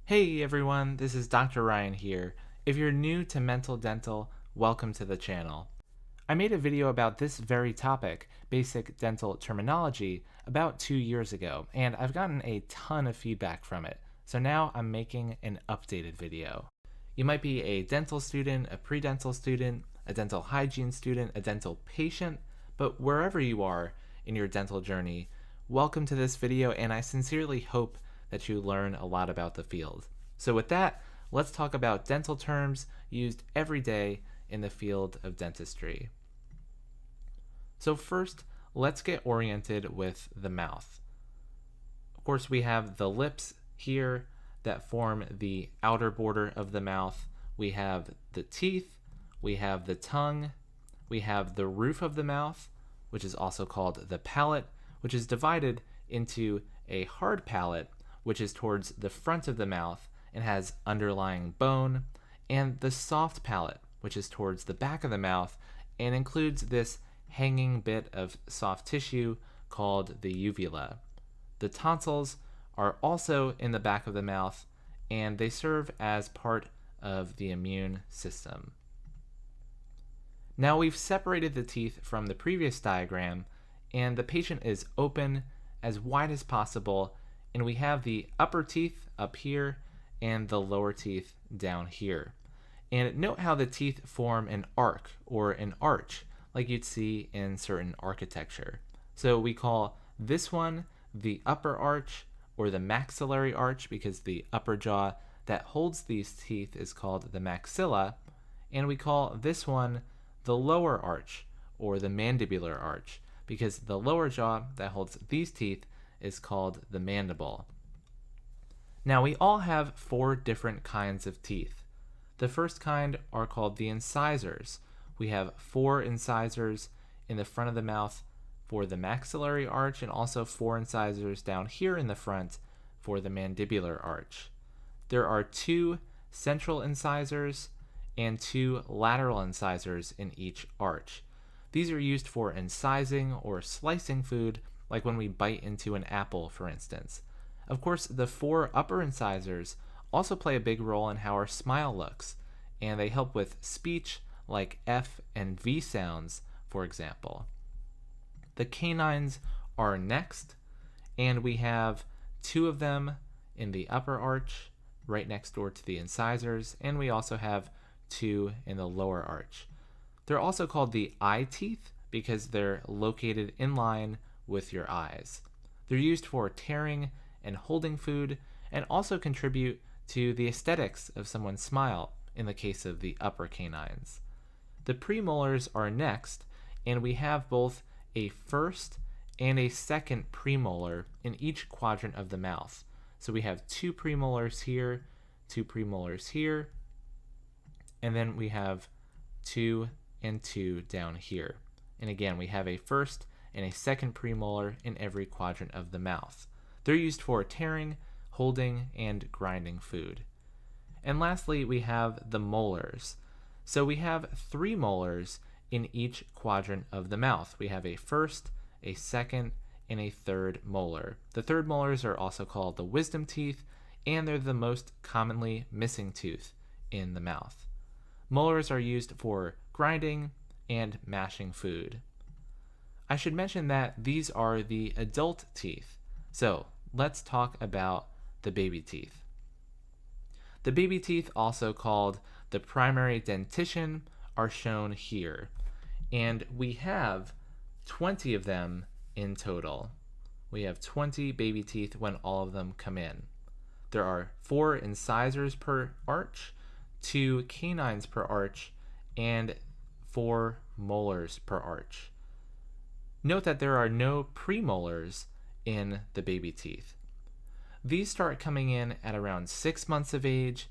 Hey everyone, this is Dr. Ryan here. If you're new to Mental Dental, welcome to the channel. I made a video about this very topic, basic dental terminology, about 2 years ago, and I've gotten a ton of feedback from it, so now I'm making an updated video. You might be a dental student, a pre-dental student, a dental hygiene student, a dental patient, but wherever you are in your dental journey, welcome to this video, and I sincerely hope that you learn a lot about the field. So with that, let's talk about dental terms used every day in the field of dentistry. So first, let's get oriented with the mouth. Of course, we have the lips here that form the outer border of the mouth. We have the teeth, we have the tongue, we have the roof of the mouth, which is also called the palate, which is divided into a hard palate, which is towards the front of the mouth and has underlying bone, and the soft palate, which is towards the back of the mouth and includes this hanging bit of soft tissue called the uvula. The tonsils are also in the back of the mouth, and they serve as part of the immune system. Now we've separated the teeth from the previous diagram, and the patient is open as wide as possible, and we have the upper teeth up here and the lower teeth down here. And note how the teeth form an arc or an arch, like you'd see in certain architecture. So we call this one the upper arch or the maxillary arch because the upper jaw that holds these teeth is called the maxilla, and we call this one the lower arch or the mandibular arch because the lower jaw that holds these teeth is called the mandible. Now we all have 4 different kinds of teeth. The first kind are called the incisors. We have 4 incisors in the front of the mouth for the maxillary arch and also 4 incisors down here in the front for the mandibular arch. There are 2 central incisors and 2 lateral incisors in each arch. These are used for incising or slicing food, like when we bite into an apple, for instance. Of course, the 4 upper incisors also play a big role in how our smile looks, and they help with speech, like F and V sounds, for example. The canines are next, and we have 2 of them in the upper arch, right next door to the incisors, and we also have 2 in the lower arch. They're also called the eye teeth because they're located in line with your eyes. They're used for tearing and holding food and also contribute to the aesthetics of someone's smile in the case of the upper canines. The premolars are next, and we have both a first and a second premolar in each quadrant of the mouth. So we have 2 premolars here, 2 premolars here, and then we have 2 and 2 down here. And again, we have a first and a second premolar in every quadrant of the mouth. They're used for tearing, holding, and grinding food. And lastly, we have the molars. So we have 3 molars in each quadrant of the mouth. We have a first, a second, and a third molar. The third molars are also called the wisdom teeth, and they're the most commonly missing tooth in the mouth. Molars are used for grinding and mashing food. I should mention that these are the adult teeth. So let's talk about the baby teeth. The baby teeth, also called the primary dentition, are shown here. And we have 20 of them in total. We have 20 baby teeth when all of them come in. There are 4 incisors per arch, 2 canines per arch, and 4 molars per arch. Note that there are no premolars in the baby teeth. These start coming in at around 6 months of age,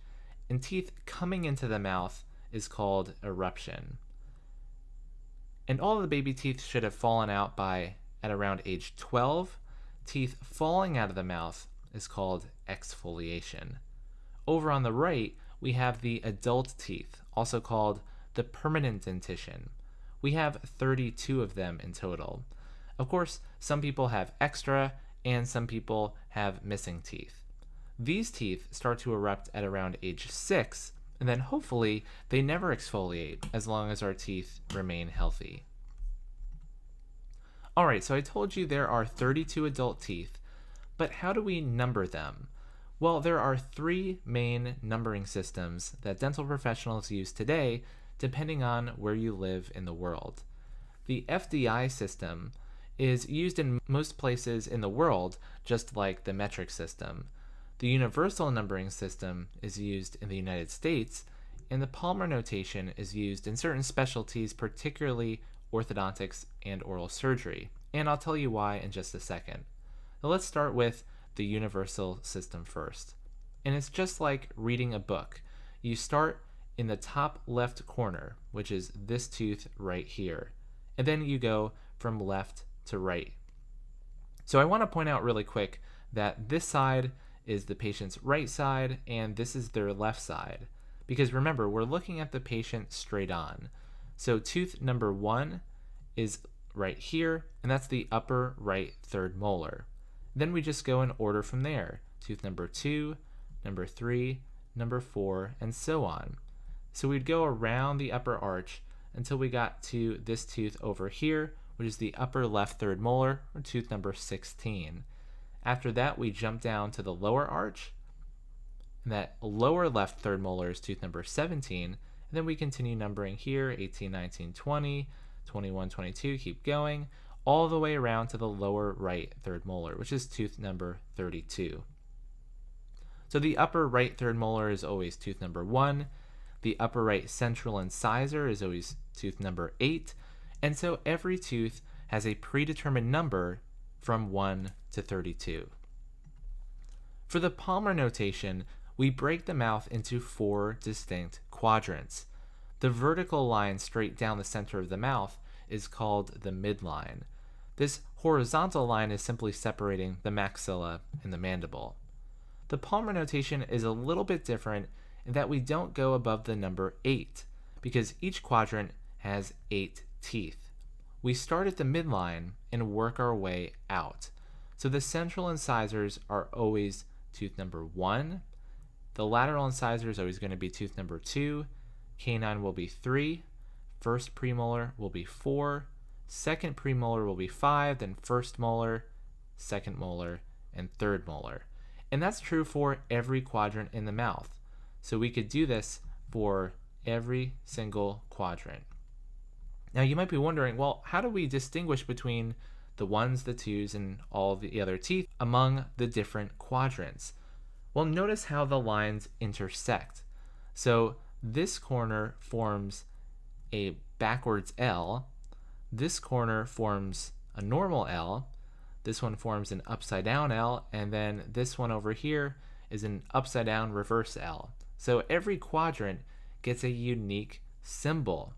and teeth coming into the mouth is called eruption. And all of the baby teeth should have fallen out by at around age 12. Teeth falling out of the mouth is called exfoliation. Over on the right, we have the adult teeth, also called the permanent dentition. We have 32 of them in total. Of course, some people have extra and some people have missing teeth. These teeth start to erupt at around age 6, and then hopefully they never exfoliate as long as our teeth remain healthy. Alright, so I told you there are 32 adult teeth, but how do we number them? Well, there are 3 main numbering systems that dental professionals use today, depending on where you live in the world. The FDI system is used in most places in the world, just like the metric system. The universal numbering system is used in the United States, and the Palmer notation is used in certain specialties, particularly orthodontics and oral surgery. And I'll tell you why in just a second. Now let's start with the universal system first. And it's just like reading a book. You start in the top left corner, which is this tooth right here. And then you go from left to right. So I want to point out really quick that this side is the patient's right side and this is their left side. Because remember, we're looking at the patient straight on. So tooth number 1 is right here, and that's the upper right third molar. Then we just go in order from there. Tooth number 2, number 3, number 4, and so on. So we'd go around the upper arch until we got to this tooth over here, which is the upper left third molar, or tooth number 16. After that, we jump down to the lower arch, and that lower left third molar is tooth number 17, and then we continue numbering here, 18, 19, 20, 21, 22, keep going, all the way around to the lower right third molar, which is tooth number 32. So the upper right third molar is always tooth number 1, the upper right central incisor is always tooth number 8, and so every tooth has a predetermined number from 1 to 32. For the Palmer notation, we break the mouth into 4 distinct quadrants. The vertical line straight down the center of the mouth is called the midline. This horizontal line is simply separating the maxilla and the mandible. The Palmer notation is a little bit different in that we don't go above the number 8, because each quadrant has 8 teeth. We start at the midline and work our way out. So the central incisors are always tooth number 1, the lateral incisor is always going to be tooth number 2, canine will be 3, first premolar will be 4, second premolar will be 5, then first molar, second molar, and third molar. And that's true for every quadrant in the mouth. So we could do this for every single quadrant. Now you might be wondering, well, how do we distinguish between the 1s, the 2s, and all the other teeth among the different quadrants? Well, notice how the lines intersect. So this corner forms a backwards L, this corner forms a normal L, this one forms an upside down L, and then this one over here is an upside down reverse L. So every quadrant gets a unique symbol.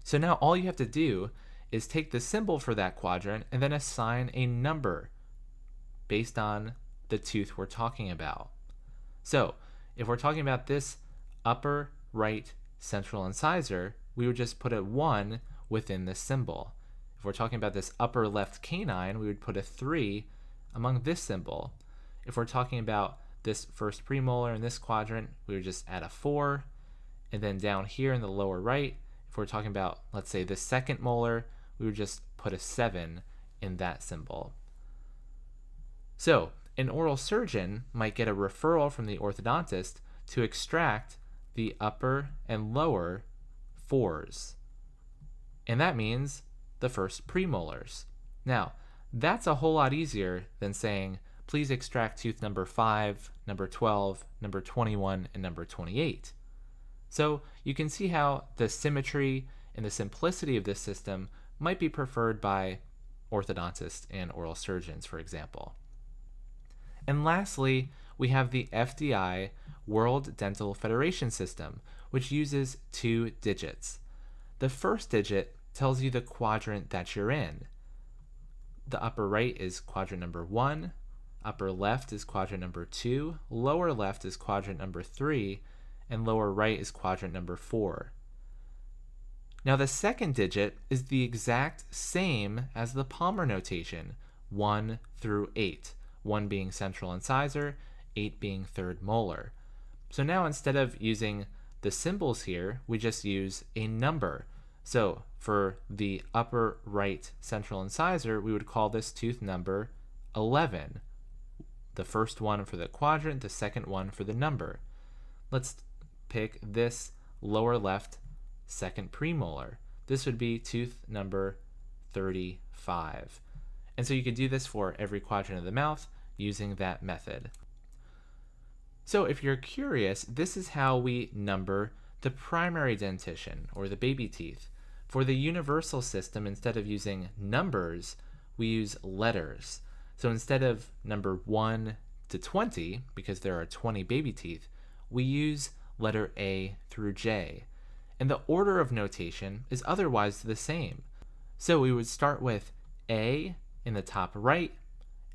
So now all you have to do is take the symbol for that quadrant and then assign a number based on the tooth we're talking about. So if we're talking about this upper right central incisor, we would just put a 1 within this symbol. If we're talking about this upper left canine, we would put a 3 among this symbol. If we're talking about this first premolar in this quadrant, we would just add a 4. And then down here in the lower right, if we're talking about, let's say, this second molar, we would just put a 7 in that symbol. So an oral surgeon might get a referral from the orthodontist to extract the upper and lower 4s. And that means the first premolars. Now, that's a whole lot easier than saying, please extract tooth number 5, number 12, number 21, and number 28. So you can see how the symmetry and the simplicity of this system might be preferred by orthodontists and oral surgeons, for example. And lastly, we have the FDI World Dental Federation system, which uses 2 digits. The first digit tells you the quadrant that you're in. The upper right is quadrant number 1, upper left is quadrant number 2, lower left is quadrant number 3, and lower right is quadrant number 4. Now the second digit is the exact same as the Palmer notation, 1 through 8, 1 being central incisor, 8 being third molar. So now instead of using the symbols here, we just use a number. So for the upper right central incisor, we would call this tooth number 11. The first one for the quadrant, the second one for the number. Let's pick this lower left second premolar. This would be tooth number 35. And so you could do this for every quadrant of the mouth using that method. So if you're curious, this is how we number the primary dentition, or the baby teeth. For the universal system, instead of using numbers, we use letters. So instead of number 1 to 20, because there are 20 baby teeth, we use letter A through J. And the order of notation is otherwise the same. So we would start with A in the top right,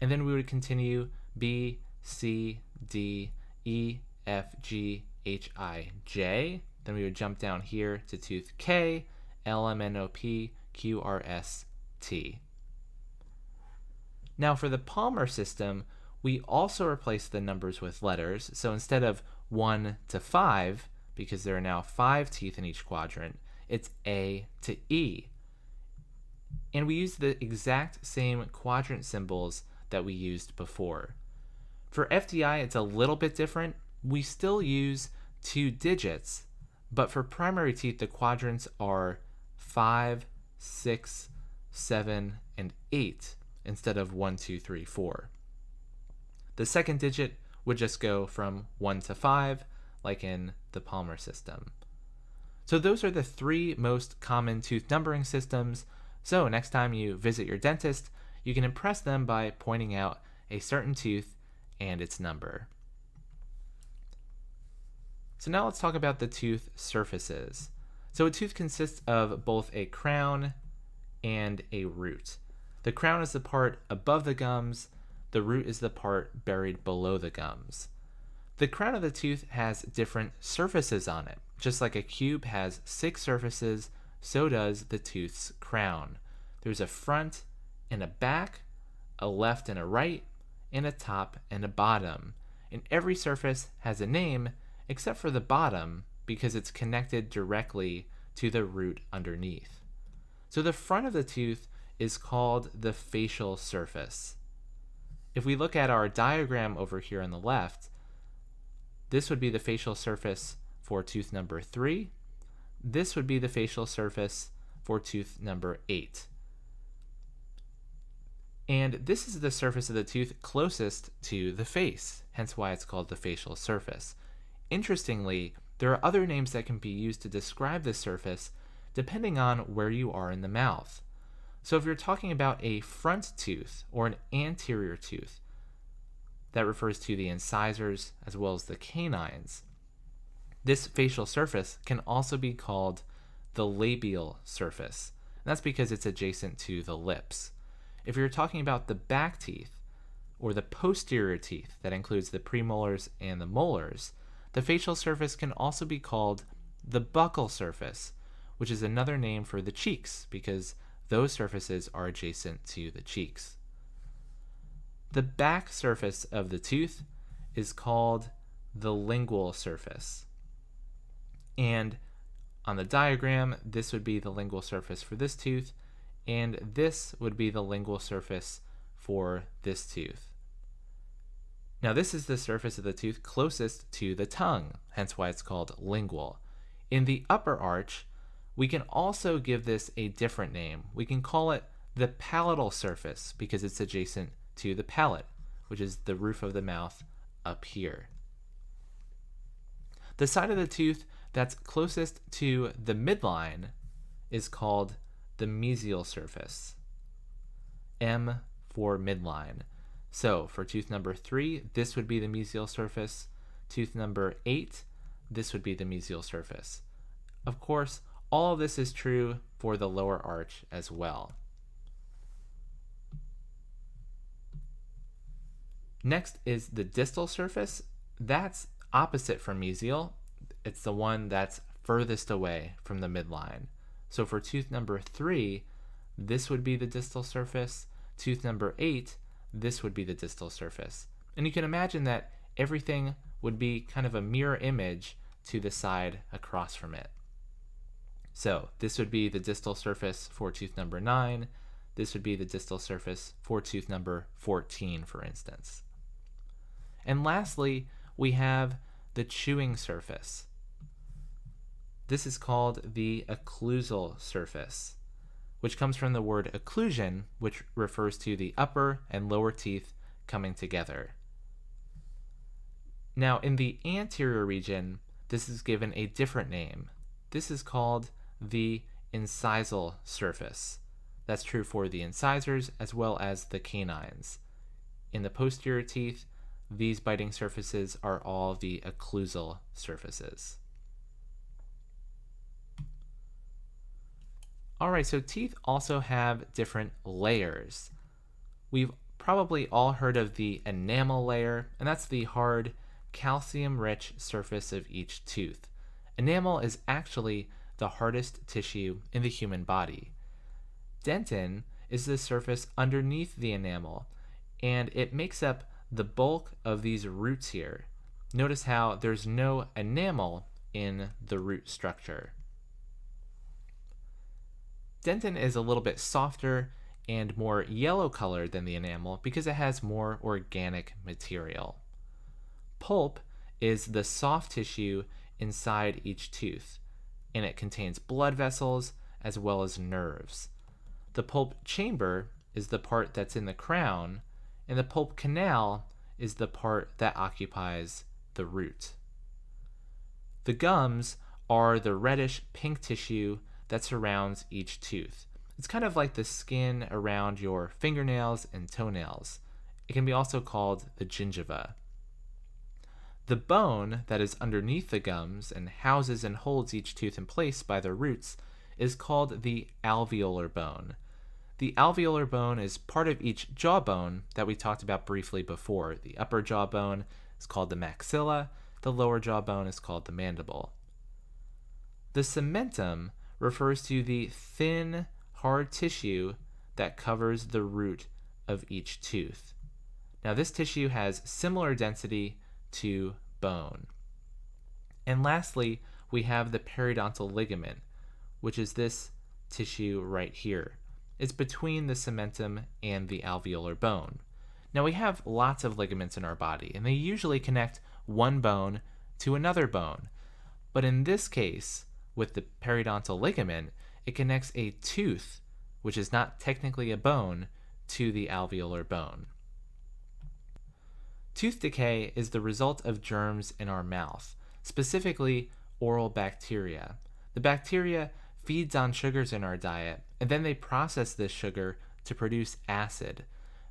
and then we would continue B, C, D, E, F, G, H, I, J. Then we would jump down here to tooth K, L, M, N, O, P, Q, R, S, T. Now for the palmar system, we also replace the numbers with letters. So instead of 1 to 5, because there are now 5 teeth in each quadrant, it's A to E. And we use the exact same quadrant symbols that we used before. For FDI, it's a little bit different. We still use 2 digits, but for primary teeth, the quadrants are 5, 6, 7, and 8 instead of 1, 2, 3, 4. The second digit would just go from 1 to 5, like in the palmar system. So those are the 3 most common tooth numbering systems. So next time you visit your dentist, you can impress them by pointing out a certain tooth and its number. So now let's talk about the tooth surfaces. So a tooth consists of both a crown and a root. The crown is the part above the gums, the root is the part buried below the gums. The crown of the tooth has different surfaces on it. Just like a cube has 6 surfaces, so does the tooth's crown. There's a front and a back, a left and a right, and a top and a bottom. And every surface has a name except for the bottom because it's connected directly to the root underneath. So the front of the tooth is called the facial surface. If we look at our diagram over here on the left, this would be the facial surface for tooth number 3. This would be the facial surface for tooth number 8. And this is the surface of the tooth closest to the face, hence why it's called the facial surface. Interestingly, there are other names that can be used to describe this surface depending on where you are in the mouth. So if you're talking about a front tooth or an anterior tooth, that refers to the incisors as well as the canines. This facial surface can also be called the labial surface. And that's because it's adjacent to the lips. If you're talking about the back teeth or the posterior teeth, that includes the premolars and the molars, the facial surface can also be called the buccal surface, which is another name for the cheeks because those surfaces are adjacent to the cheeks. The back surface of the tooth is called the lingual surface. And on the diagram, this would be the lingual surface for this tooth, and this would be the lingual surface for this tooth. Now this is the surface of the tooth closest to the tongue, hence why it's called lingual. In the upper arch, we can also give this a different name. We can call it the palatal surface because it's adjacent to the palate, which is the roof of the mouth up here. The side of the tooth that's closest to the midline is called the mesial surface. M for midline. So for tooth number 3, this would be the mesial surface. Tooth number 8, this would be the mesial surface. Of course, all of this is true for the lower arch as well. Next is the distal surface. That's opposite from mesial. It's the one that's furthest away from the midline. So for tooth number 3, this would be the distal surface. Tooth number 8, this would be the distal surface. And you can imagine that everything would be kind of a mirror image to the side across from it. So this would be the distal surface for tooth number 9. This would be the distal surface for tooth number 14, for instance. And lastly, we have the chewing surface. This is called the occlusal surface, which comes from the word occlusion, which refers to the upper and lower teeth coming together. Now, in the anterior region, this is given a different name. This is called the incisal surface. That's true for the incisors as well as the canines. In the posterior teeth, these biting surfaces are all the occlusal surfaces. Alright, so teeth also have different layers. We've probably all heard of the enamel layer, and that's the hard, calcium-rich surface of each tooth. Enamel is actually the hardest tissue in the human body. Dentin is the surface underneath the enamel, and it makes up the bulk of these roots here. Notice how there's no enamel in the root structure. Dentin is a little bit softer and more yellow colored than the enamel because it has more organic material. Pulp is the soft tissue inside each tooth, and it contains blood vessels as well as nerves. The pulp chamber is the part that's in the crown, and the pulp canal is the part that occupies the root. The gums are the reddish pink tissue that surrounds each tooth. It's kind of like the skin around your fingernails and toenails. It can be also called the gingiva. The bone that is underneath the gums and houses and holds each tooth in place by the roots is called the alveolar bone. The alveolar bone is part of each jawbone that we talked about briefly before. The upper jawbone is called the maxilla, the lower jawbone is called the mandible. The cementum refers to the thin, hard tissue that covers the root of each tooth. Now, this tissue has similar density to bone. And lastly, we have the periodontal ligament, which is this tissue right here. It's between the cementum and the alveolar bone. Now, we have lots of ligaments in our body, and they usually connect one bone to another bone. But in this case, with the periodontal ligament, it connects a tooth, which is not technically a bone, to the alveolar bone. Tooth decay is the result of germs in our mouth, specifically oral bacteria. The bacteria feeds on sugars in our diet, and then they process this sugar to produce acid.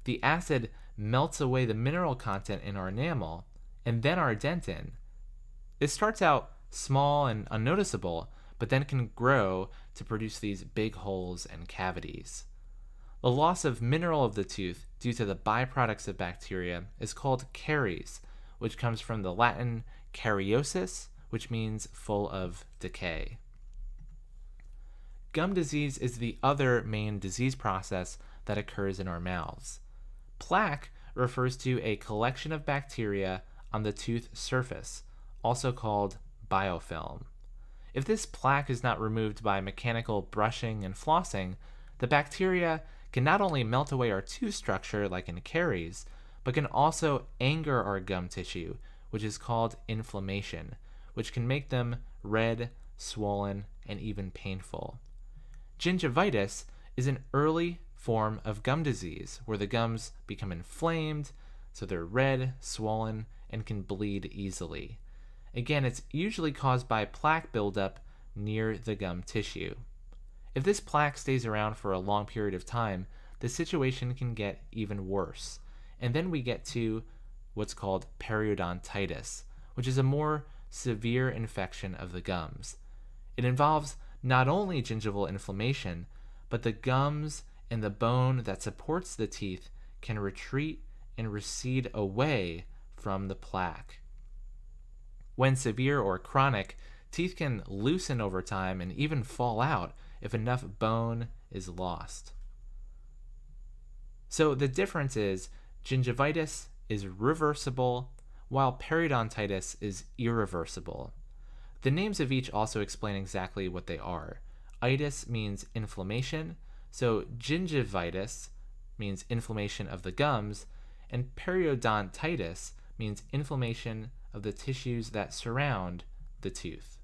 The acid melts away the mineral content in our enamel, and then our dentin. It starts out small and unnoticeable, but then can grow to produce these big holes and cavities. The loss of mineral of the tooth due to the byproducts of bacteria is called caries, which comes from the Latin cariosis, which means full of decay. Gum disease is the other main disease process that occurs in our mouths. Plaque refers to a collection of bacteria on the tooth surface, also called biofilm. If this plaque is not removed by mechanical brushing and flossing, the bacteria can not only melt away our tooth structure like in caries, but can also anger our gum tissue, which is called inflammation, which can make them red, swollen, and even painful. Gingivitis is an early form of gum disease where the gums become inflamed, so they're red, swollen, and can bleed easily. Again, it's usually caused by plaque buildup near the gum tissue. If this plaque stays around for a long period of time, the situation can get even worse. And then we get to what's called periodontitis, which is a more severe infection of the gums. It involves not only gingival inflammation, but the gums and the bone that supports the teeth can retreat and recede away from the plaque. When severe or chronic, teeth can loosen over time and even fall out if enough bone is lost. So the difference is gingivitis is reversible, while periodontitis is irreversible. The names of each also explain exactly what they are. Itis means inflammation, so gingivitis means inflammation of the gums, and periodontitis means inflammation of the tissues that surround the tooth.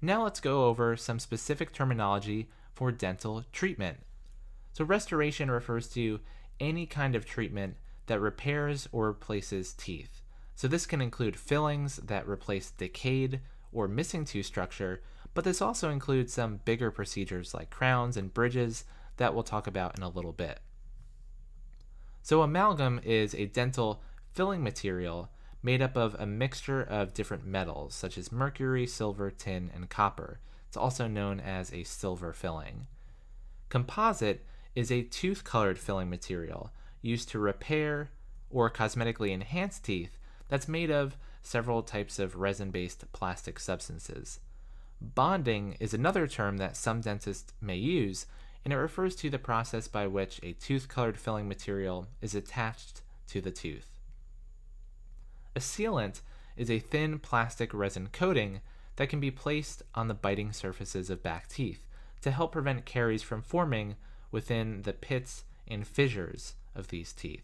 Now let's go over some specific terminology for dental treatment. So restoration refers to any kind of treatment that repairs or replaces teeth. So this can include fillings that replace decayed or missing tooth structure, but this also includes some bigger procedures like crowns and bridges that we'll talk about in a little bit. So amalgam is a dental filling material made up of a mixture of different metals such as mercury, silver, tin, and copper. It's also known as a silver filling. Composite is a tooth-colored filling material used to repair or cosmetically enhance teeth that's made of several types of resin-based plastic substances. Bonding is another term that some dentists may use, and it refers to the process by which a tooth-colored filling material is attached to the tooth. A sealant is a thin plastic resin coating that can be placed on the biting surfaces of back teeth to help prevent caries from forming within the pits and fissures of these teeth.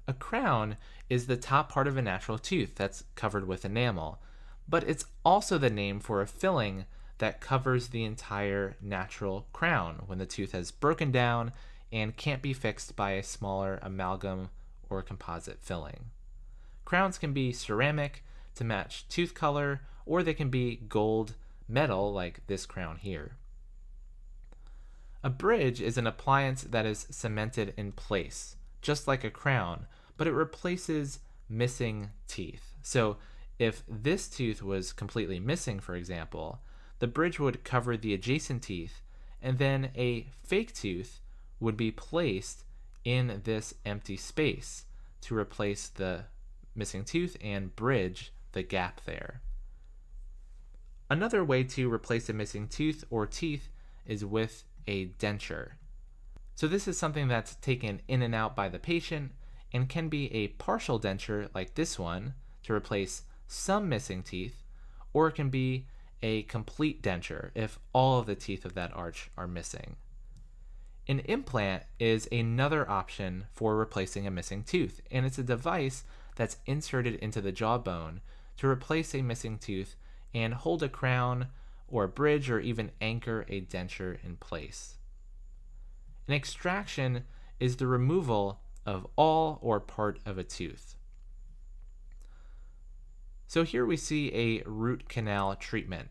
A crown is the top part of a natural tooth that's covered with enamel, but it's also the name for a filling that covers the entire natural crown when the tooth has broken down and can't be fixed by a smaller amalgam or composite filling. Crowns can be ceramic to match tooth color, or they can be gold metal like this crown here. A bridge is an appliance that is cemented in place, just like a crown, but it replaces missing teeth. So if this tooth was completely missing, for example, the bridge would cover the adjacent teeth, and then a fake tooth would be placed in this empty space to replace the missing tooth and bridge the gap there. Another way to replace a missing tooth or teeth is with a denture. So this is something that's taken in and out by the patient and can be a partial denture like this one to replace some missing teeth, or it can be a complete denture if all of the teeth of that arch are missing. An implant is another option for replacing a missing tooth, and it's a device that's inserted into the jawbone to replace a missing tooth and hold a crown or a bridge or even anchor a denture in place. An extraction is the removal of all or part of a tooth. So here we see a root canal treatment.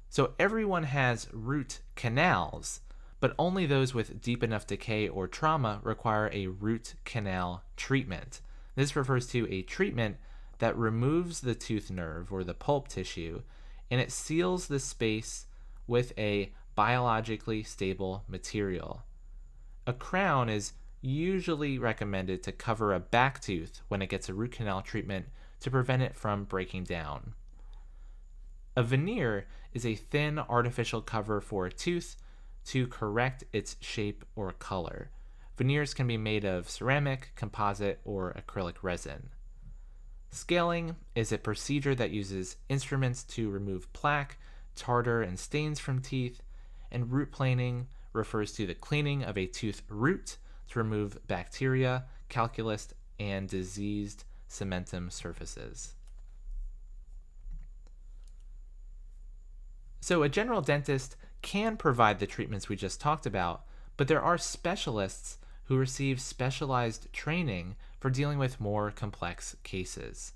So everyone has root canals, but only those with deep enough decay or trauma require a root canal treatment. This refers to a treatment that removes the tooth nerve or the pulp tissue, and it seals the space with a biologically stable material. A crown is usually recommended to cover a back tooth when it gets a root canal treatment to prevent it from breaking down. A veneer is a thin artificial cover for a tooth to correct its shape or color. Veneers can be made of ceramic, composite, or acrylic resin. Scaling is a procedure that uses instruments to remove plaque, tartar, and stains from teeth, and root planing refers to the cleaning of a tooth root to remove bacteria, calculus, and diseased cementum surfaces. So a general dentist can provide the treatments we just talked about, but there are specialists who receive specialized training for dealing with more complex cases.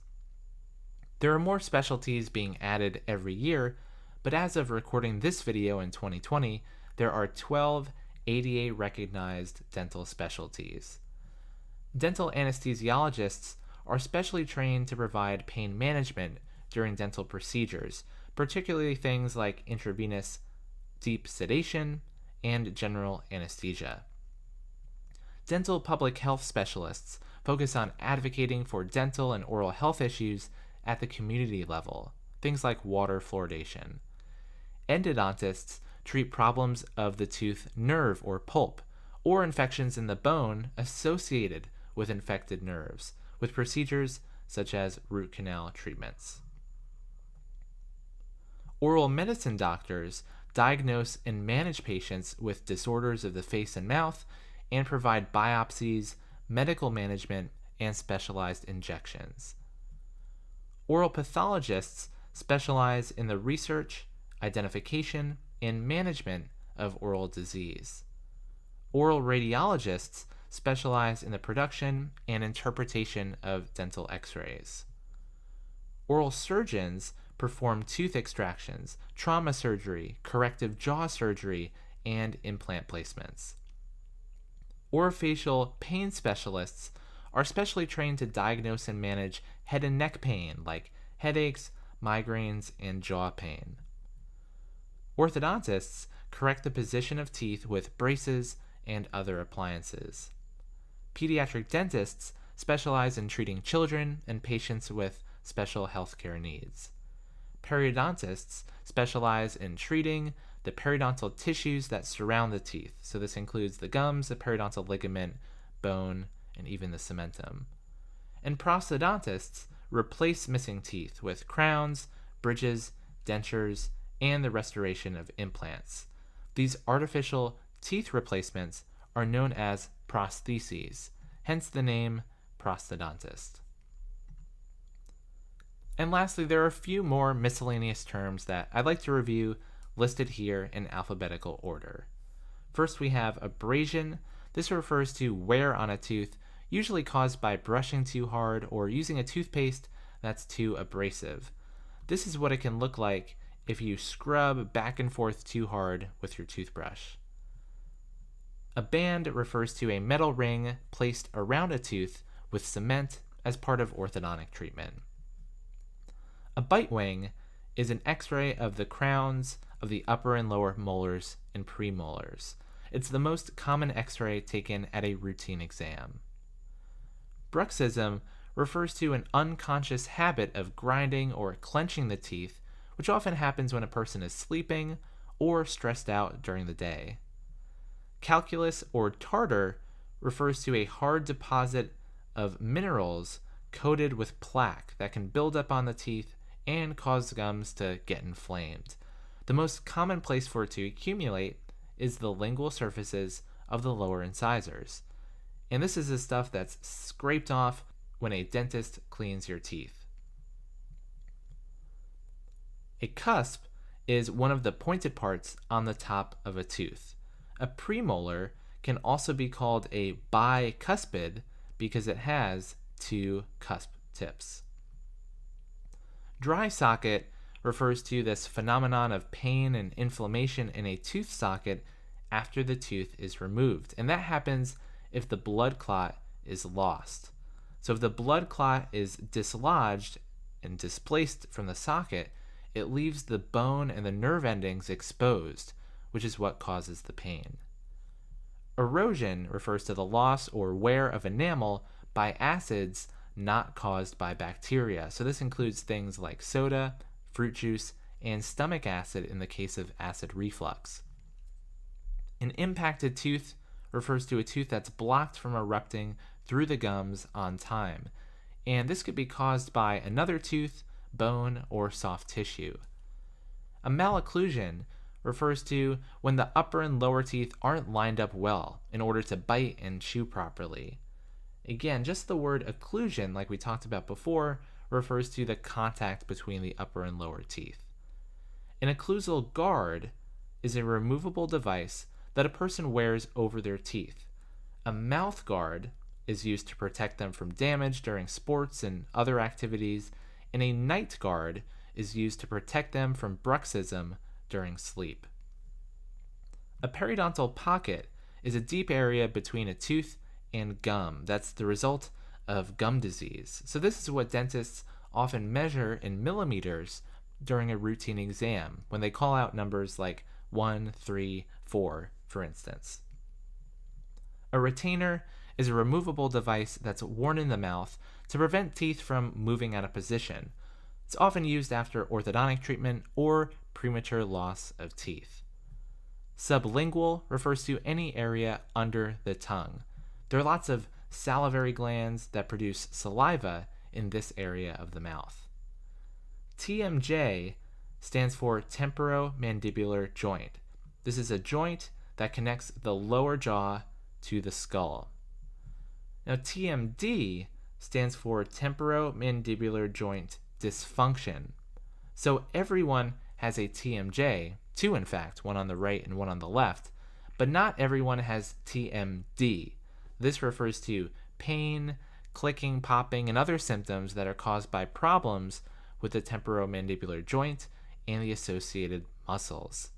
There are more specialties being added every year, but as of recording this video in 2020, there are 12 ADA recognized dental specialties. Dental anesthesiologists are specially trained to provide pain management during dental procedures, particularly things like intravenous deep sedation and general anesthesia. Dental public health specialists focus on advocating for dental and oral health issues at the community level, things like water fluoridation. Endodontists treat problems of the tooth nerve or pulp, or infections in the bone associated with infected nerves, with procedures such as root canal treatments. Oral medicine doctors diagnose and manage patients with disorders of the face and mouth and provide biopsies, medical management, and specialized injections. Oral pathologists specialize in the research, identification, and management of oral disease. Oral radiologists specialize in the production and interpretation of dental x-rays. Oral surgeons perform tooth extractions, trauma surgery, corrective jaw surgery, and implant placements. Orofacial pain specialists are specially trained to diagnose and manage head and neck pain like headaches, migraines, and jaw pain. Orthodontists correct the position of teeth with braces and other appliances. Pediatric dentists specialize in treating children and patients with special healthcare needs. Periodontists specialize in treating the periodontal tissues that surround the teeth. So this includes the gums, the periodontal ligament, bone, and even the cementum. And prosthodontists replace missing teeth with crowns, bridges, dentures, and the restoration of implants. These artificial teeth replacements are known as prostheses, hence the name prosthodontist. And lastly, there are a few more miscellaneous terms that I'd like to review listed here in alphabetical order. First, we have abrasion. This refers to wear on a tooth, usually caused by brushing too hard or using a toothpaste that's too abrasive. This is what it can look like if you scrub back and forth too hard with your toothbrush. A band refers to a metal ring placed around a tooth with cement as part of orthodontic treatment. A bite wing is an x-ray of the crowns of the upper and lower molars and premolars. It's the most common x-ray taken at a routine exam. Bruxism refers to an unconscious habit of grinding or clenching the teeth, which often happens when a person is sleeping or stressed out during the day. Calculus or tartar refers to a hard deposit of minerals coated with plaque that can build up on the teeth and cause gums to get inflamed. The most common place for it to accumulate is the lingual surfaces of the lower incisors. And this is the stuff that's scraped off when a dentist cleans your teeth. A cusp is one of the pointed parts on the top of a tooth. A premolar can also be called a bicuspid because it has two cusp tips. Dry socket refers to this phenomenon of pain and inflammation in a tooth socket after the tooth is removed, and that happens if the blood clot is lost. So if the blood clot is dislodged and displaced from the socket, it leaves the bone and the nerve endings exposed, which is what causes the pain. Erosion refers to the loss or wear of enamel by acids not caused by bacteria. So this includes things like soda, fruit juice, and stomach acid in the case of acid reflux. An impacted tooth refers to a tooth that's blocked from erupting through the gums on time, and this could be caused by another tooth, bone, or soft tissue. A malocclusion refers to when the upper and lower teeth aren't lined up well in order to bite and chew properly. Again, just the word occlusion, like we talked about before, refers to the contact between the upper and lower teeth. An occlusal guard is a removable device that a person wears over their teeth. A mouth guard is used to protect them from damage during sports and other activities, and a night guard is used to protect them from bruxism during sleep. A periodontal pocket is a deep area between a tooth and gum that's the result of gum disease. So this is what dentists often measure in millimeters during a routine exam when they call out numbers like 1, 3, 4, for instance. A retainer is a removable device that's worn in the mouth to prevent teeth from moving out of position. It's often used after orthodontic treatment or premature loss of teeth. Sublingual refers to any area under the tongue. There are lots of salivary glands that produce saliva in this area of the mouth. TMJ stands for temporomandibular joint. This is a joint that connects the lower jaw to the skull. Now, TMD stands for temporomandibular joint dysfunction. So everyone has a TMJ, two in fact, one on the right and one on the left, but not everyone has TMD. This refers to pain, clicking, popping, and other symptoms that are caused by problems with the temporomandibular joint and the associated muscles.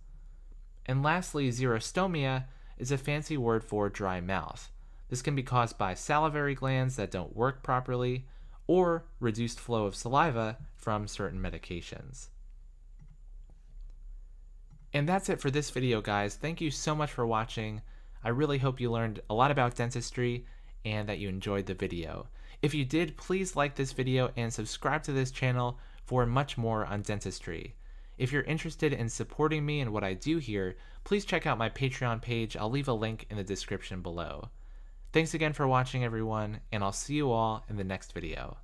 And lastly, xerostomia is a fancy word for dry mouth. This can be caused by salivary glands that don't work properly or reduced flow of saliva from certain medications. And that's it for this video, guys. Thank you so much for watching. I really hope you learned a lot about dentistry and that you enjoyed the video. If you did, please like this video and subscribe to this channel for much more on dentistry. If you're interested in supporting me and what I do here, please check out my Patreon page. I'll leave a link in the description below. Thanks again for watching, everyone, and I'll see you all in the next video.